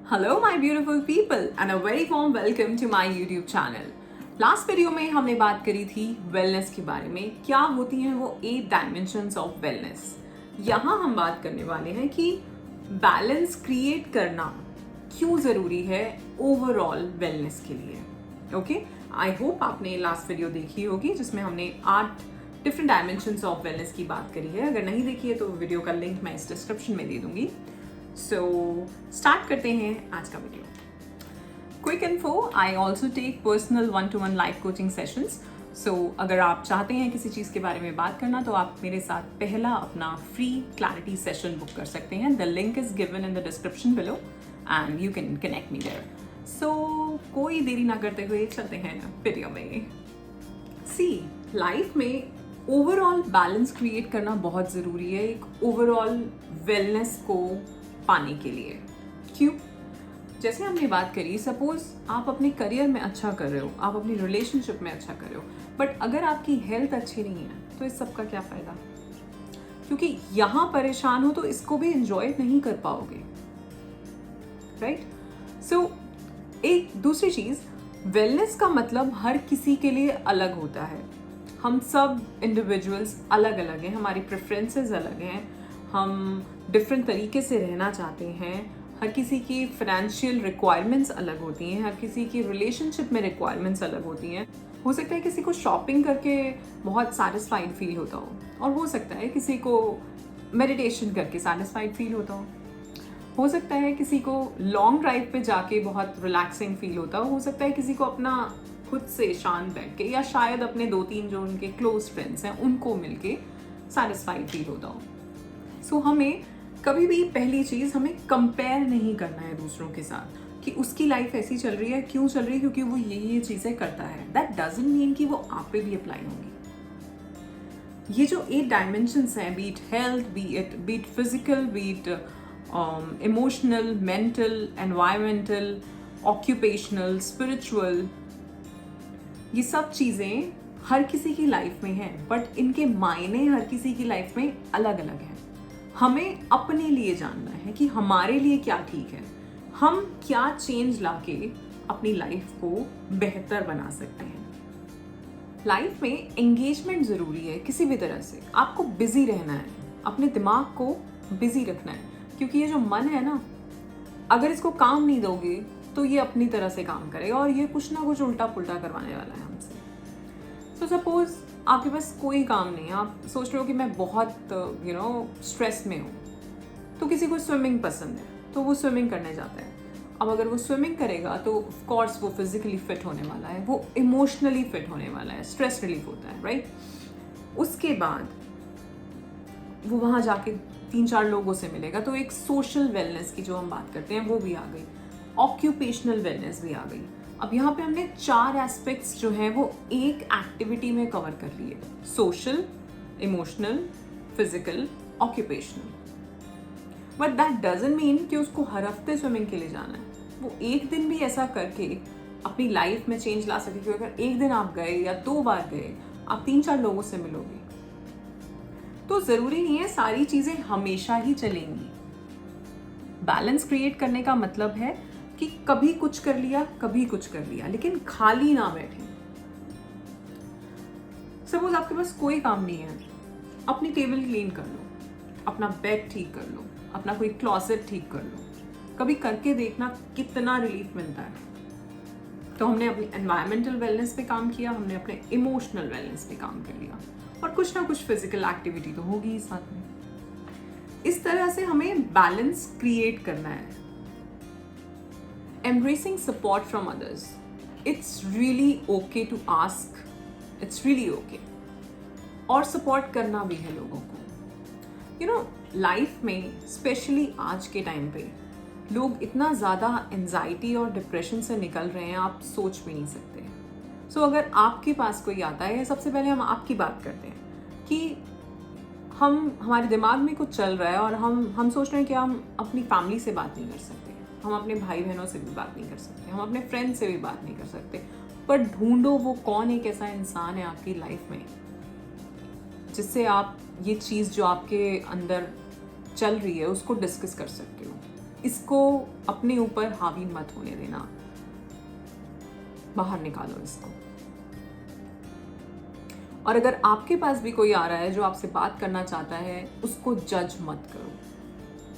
Hello my beautiful people and a very warm welcome to my YouTube channel. Last video में हमने बात करी थी वेलनेस के बारे में, क्या होती हैं वो 8 डायमेंशंस ऑफ वेलनेस। यहाँ हम बात करने वाले हैं कि बैलेंस क्रिएट करना क्यों ज़रूरी है ओवरऑल वेलनेस के लिए। ओके, आई होप आपने लास्ट वीडियो देखी होगी जिसमें हमने 8 डिफरेंट डायमेंशंस ऑफ वेलनेस की बात करी है। अगर नहीं देखी है तो वीडियो का लिंक मैं इस डिस्क्रिप्शन में दे दूंगी। सो स्टार्ट करते हैं आज का video. Quick info, I also take personal 1-to-1 life coaching sessions. So अगर आप चाहते हैं किसी चीज़ के बारे में बात करना तो आप मेरे साथ पहला अपना फ्री क्लैरिटी सेशन बुक कर सकते हैं। The link is given in the description below and you can connect me there. So कोई देरी ना करते हुए चलते हैं वीडियो में। सी, लाइफ में ओवरऑल बैलेंस क्रिएट करना बहुत ज़रूरी है एक ओवरऑल वेलनेस को पाने के लिए। क्यों? जैसे हमने बात करी, सपोज आप अपने करियर में अच्छा कर रहे हो, आप अपनी रिलेशनशिप में अच्छा कर रहे हो, बट अगर आपकी हेल्थ अच्छी नहीं है तो इस सब का क्या फ़ायदा? क्योंकि यहाँ परेशान हो तो इसको भी एंजॉय नहीं कर पाओगे, राइट? सो एक दूसरी चीज़, वेलनेस का मतलब हर किसी के लिए अलग होता है। हम सब इंडिविजुअल्स अलग अलग हैं, हमारी प्रेफरेंसेस अलग हैं, हम डिफरेंट तरीके से रहना चाहते हैं, हर किसी की फाइनेंशियल रिक्वायरमेंट्स अलग होती हैं, हर किसी की रिलेशनशिप में रिक्वायरमेंट्स अलग होती हैं। हो सकता है किसी को शॉपिंग करके बहुत सेटिस्फाइड फील होता हो, और हो सकता है किसी को मेडिटेशन करके सेटिस्फाइड फील होता हो सकता है किसी को लॉन्ग ड्राइव पे जाके बहुत रिलैक्सिंग फील होता हो सकता है किसी को अपना खुद से शांत बैठ के, या शायद अपने 2-3 जो उनके क्लोज फ्रेंड्स हैं उनको मिलके सेटिस्फाइड फील होता हो। सो हमें कभी भी पहली चीज़, हमें कंपेयर नहीं करना है दूसरों के साथ कि उसकी लाइफ ऐसी चल रही है, क्यों चल रही है, क्योंकि वो ये चीज़ें करता है। दैट डजंट मीन कि वो आप पे भी अप्लाई होंगी। ये जो 8 डायमेंशंस हैं, B it health, B it physical, B it emotional, mental, environmental, occupational, spiritual, ये सब चीज़ें हर किसी की लाइफ में हैं, बट इनके मायने हर किसी की लाइफ में अलग अलग हैं। हमें अपने लिए जानना है कि हमारे लिए क्या ठीक है, हम क्या चेंज लाके अपनी लाइफ को बेहतर बना सकते हैं। लाइफ में एंगेजमेंट ज़रूरी है किसी भी तरह से। आपको बिजी रहना है, अपने दिमाग को बिजी रखना है, क्योंकि ये जो मन है ना, अगर इसको काम नहीं दोगे तो ये अपनी तरह से काम करेगा और ये कुछ ना कुछ उल्टा पुल्टा करवाने वाला है हमसे। सो सपोज आपके पास कोई काम नहीं है, आप सोच रहे हो कि मैं बहुत स्ट्रेस में हूँ, तो किसी को स्विमिंग पसंद है तो वो स्विमिंग करने जाता है। अब अगर वो स्विमिंग करेगा तो ऑफ कोर्स वो फिजिकली फिट होने वाला है, वो इमोशनली फिट होने वाला है, स्ट्रेस रिलीफ होता है, राइट? उसके बाद वो वहाँ जाके 3-4 लोगों से मिलेगा, तो एक सोशल वेलनेस की जो हम बात करते हैं वो भी आ गई, ऑक्यूपेशनल वेलनेस भी आ गई। अब यहाँ पे हमने 4 एस्पेक्ट्स जो हैं वो एक एक्टिविटी में कवर कर लिए: social, emotional, physical, occupational. But that doesn't mean कि उसको हर हफ्ते स्विमिंग के लिए जाना है। वो एक दिन भी ऐसा करके अपनी लाइफ में चेंज ला सके, क्योंकि अगर एक दिन आप गए या 2 बार गए, आप 3-4 लोगों से मिलोगे, तो ज़रूरी नहीं है सारी चीज़ें हमेशा ही चलेंगी। बैलेंस क्रिएट करने का मतलब है कि कभी कुछ कर लिया, कभी कुछ कर लिया, लेकिन खाली ना बैठे। सपोज आपके पास कोई काम नहीं है, अपनी टेबल क्लीन कर लो, अपना बेड ठीक कर लो, अपना कोई क्लॉसेट ठीक कर लो। कभी करके देखना कितना रिलीफ मिलता है। तो हमने अपनी एनवायरमेंटल वेलनेस पे काम किया, हमने अपने इमोशनल वेलनेस पे काम कर लिया, और कुछ ना कुछ फिजिकल एक्टिविटी तो होगी ही साथ में। इस तरह से हमें बैलेंस क्रिएट करना है। Embracing support from others. It's really okay to ask. It's really okay. और सपोर्ट करना भी है लोगों को। लाइफ में स्पेशली आज के टाइम पे लोग इतना ज़्यादा एंजाइटी और डिप्रेशन से निकल रहे हैं, आप सोच भी नहीं सकते। सो अगर आपके पास कोई आता है, सबसे पहले हम आपकी बात करते हैं कि हमारे दिमाग में कुछ चल रहा है और हम सोच रहे हैं कि हम अपनी फैमिली से बात नहीं कर सकते, हम अपने भाई बहनों से भी बात नहीं कर सकते, हम अपने फ्रेंड से भी बात नहीं कर सकते। पर ढूंढो वो कौन एक ऐसा इंसान है आपकी लाइफ में जिससे आप ये चीज़ जो आपके अंदर चल रही है उसको डिस्कस कर सकते हो। इसको अपने ऊपर हावी मत होने देना, बाहर निकालो इसको। और अगर आपके पास भी कोई आ रहा है जो आपसे बात करना चाहता है, उसको जज मत करो,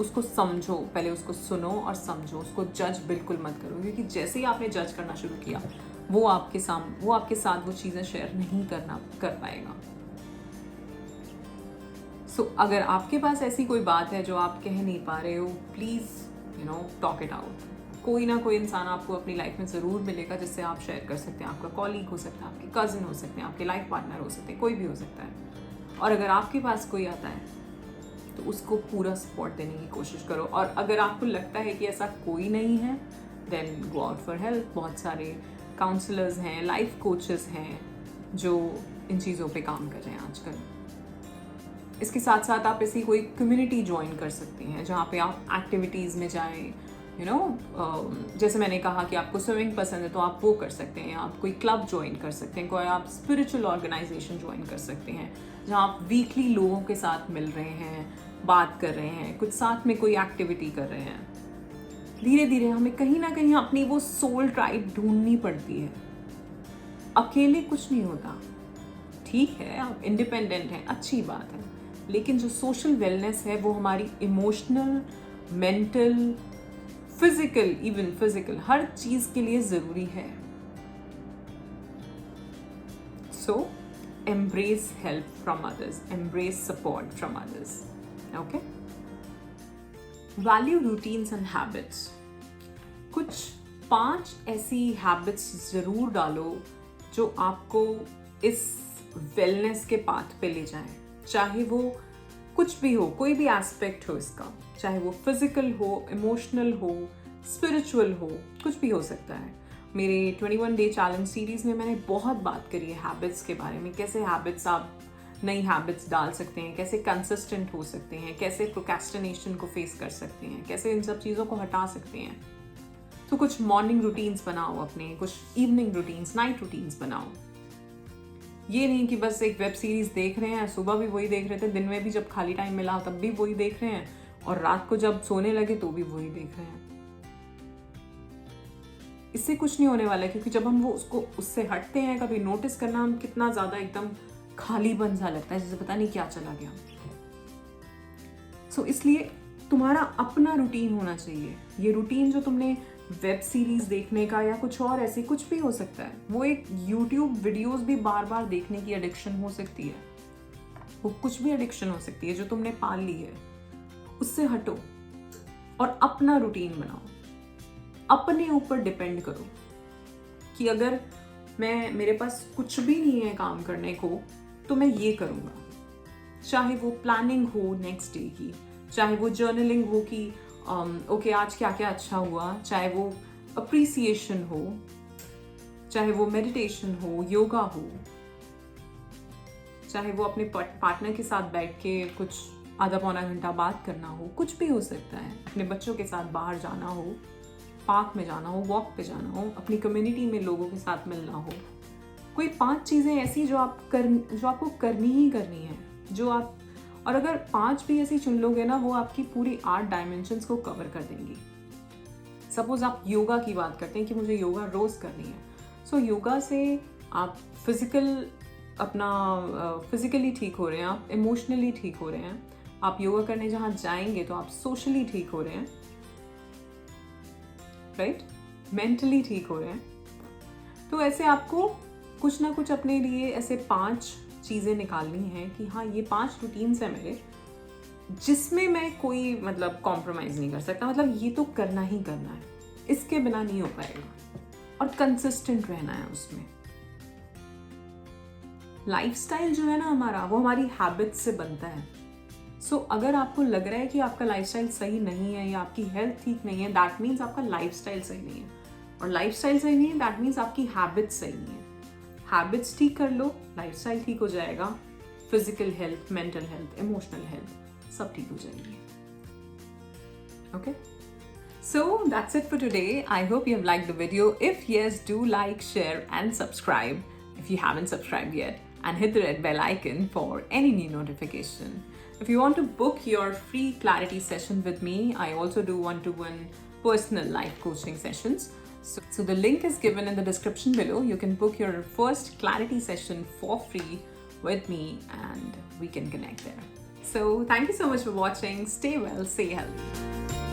उसको समझो, पहले उसको सुनो और समझो, उसको जज बिल्कुल मत करो, क्योंकि जैसे ही आपने जज करना शुरू किया वो आपके साथ वो चीज़ें शेयर नहीं कर पाएगा। अगर आपके पास ऐसी कोई बात है जो आप कह नहीं पा रहे हो, प्लीज़ टॉक इट आउट। कोई ना कोई इंसान आपको अपनी लाइफ में ज़रूर मिलेगा जिससे आप शेयर कर सकते हैं। आपका कॉलीग हो सकता है, आपके कज़न हो सकते हैं, आपके लाइफ पार्टनर हो सकते हैं, कोई भी हो सकता है। और अगर आपके पास कोई आता है तो उसको पूरा सपोर्ट देने की कोशिश करो। और अगर आपको लगता है कि ऐसा कोई नहीं है, then go out for help. बहुत सारे काउंसलर्स हैं, लाइफ कोचेस हैं जो इन चीज़ों पे काम कर रहे हैं आजकल। इसके साथ साथ आप ऐसी कोई कम्युनिटी ज्वाइन कर सकते हैं जहाँ पे आप एक्टिविटीज़ में जाएं। जैसे मैंने कहा कि आपको स्विमिंग पसंद है तो आप वो कर सकते हैं। आप कोई क्लब ज्वाइन कर सकते हैं, कोई आप स्पिरिचुअल ऑर्गेनाइजेशन ज्वाइन कर सकते हैं जहाँ आप वीकली लोगों के साथ मिल रहे हैं, बात कर रहे हैं, कुछ साथ में कोई एक्टिविटी कर रहे हैं। धीरे धीरे हमें कहीं ना कहीं अपनी वो सोल ट्राइब ढूंढनी पड़ती है। अकेले कुछ नहीं होता। ठीक है, आप इंडिपेंडेंट हैं, अच्छी बात है, लेकिन जो सोशल वेलनेस है वो हमारी इमोशनल, मेंटल, फिजिकल हर चीज के लिए जरूरी है। सो embrace help from others, embrace support from others. Okay? Value routines and habits. कुछ 5 ऐसी हैबिट्स जरूर डालो जो आपको इस वेलनेस के पाथ पे ले जाए। चाहे वो कुछ भी हो, कोई भी एस्पेक्ट हो इसका, चाहे वो फिजिकल हो, इमोशनल हो, स्पिरिचुअल हो, कुछ भी हो सकता है। मेरे 21 डे चैलेंज सीरीज में मैंने बहुत बात करी है हैबिट्स के बारे में, कैसे हैबिट्स आप नई हैबिट्स डाल सकते हैं, कैसे कंसिस्टेंट हो सकते हैं, कैसे प्रोक्रेस्टिनेशन को फेस कर सकते हैं, कैसे इन सब चीज़ों को हटा सकते हैं। तो कुछ मॉर्निंग रूटीन्स बनाओ अपने, कुछ इवनिंग रूटीन्स, नाइट रूटीन्स बनाओ। ये नहीं कि बस एक वेब सीरीज देख रहे हैं, सुबह भी वही देख रहे थे, दिन में भी जब खाली टाइम मिला तब भी वही देख रहे हैं, और रात को जब सोने लगे तो भी वही देख रहे हैं। इससे कुछ नहीं होने वाला है, क्योंकि जब हम वो उससे हटते हैं, कभी नोटिस करना हम कितना ज्यादा एकदम खालीपन सा लगता है, जैसे पता नहीं क्या चला गया। इसलिए तुम्हारा अपना रूटीन होना चाहिए। ये रूटीन जो तुमने वेब सीरीज देखने का या कुछ और ऐसे कुछ भी हो सकता है, वो एक यूट्यूब वीडियोस भी बार बार देखने की एडिक्शन हो सकती है, वो कुछ भी एडिक्शन हो सकती है जो तुमने पाल ली है। उससे हटो और अपना रूटीन बनाओ। अपने ऊपर डिपेंड करो कि अगर मेरे पास कुछ भी नहीं है काम करने को तो मैं ये करूँगा। चाहे वो प्लानिंग हो नेक्स्ट डे की, चाहे वो जर्नलिंग हो कि ओके आज क्या क्या अच्छा हुआ, चाहे वो अप्रिसिएशन हो, चाहे वो मेडिटेशन हो, योगा हो, चाहे वो अपने पार्टनर के साथ बैठ के कुछ आधा पौना घंटा बात करना हो, कुछ भी हो सकता है। अपने बच्चों के साथ बाहर जाना हो, पार्क में जाना हो, वॉक पे जाना हो, अपनी कम्युनिटी में लोगों के साथ मिलना हो। कोई 5 चीज़ें ऐसी जो आपको करनी ही करनी है, और अगर 5 भी ऐसी चुन लोगे ना, वो आपकी पूरी 8 डायमेंशंस को कवर कर देंगी। सपोज आप योगा की बात करते हैं कि मुझे योगा रोज करनी है। योगा से आप फिजिकली ठीक हो रहे हैं, आप इमोशनली ठीक हो रहे हैं। आप योगा करने जहाँ जाएंगे तो आप सोशली ठीक हो रहे हैं, राइट, मेंटली ठीक हो रहे हैं। तो ऐसे आपको कुछ ना कुछ अपने लिए ऐसे 5 चीज़ें निकालनी है कि हाँ ये 5 रूटीन्स है मेरे, जिसमें मैं कोई कॉम्प्रोमाइज़ नहीं कर सकता, ये तो करना ही करना है, इसके बिना नहीं हो पाएगा, और कंसिस्टेंट रहना है उसमें। लाइफस्टाइल जो है ना हमारा, वो हमारी हैबिट्स से बनता है। अगर आपको लग रहा है कि आपका लाइफस्टाइल सही नहीं है या आपकी हेल्थ ठीक नहीं है, दैट मीन्स आपका लाइफस्टाइल सही नहीं है, और लाइफस्टाइल सही नहीं है दैट मीन्स आपकी हैबिट्स सही नहीं है। हैबिट्स ठीक कर लो, लाइफस्टाइल ठीक हो जाएगा, physical health, mental health, emotional health सब ठीक हो जाएगी। Okay, so that's it for today. I hope you have liked the video. If yes, do like, share and subscribe if you haven't subscribed yet, and hit the red bell icon for any new notification. If you want to book your free clarity session with me, I also do one-to-one personal life coaching sessions. So the link is given in the description below. You can book your first clarity session for free with me and we can connect there. So thank you so much for watching. Stay well, stay healthy.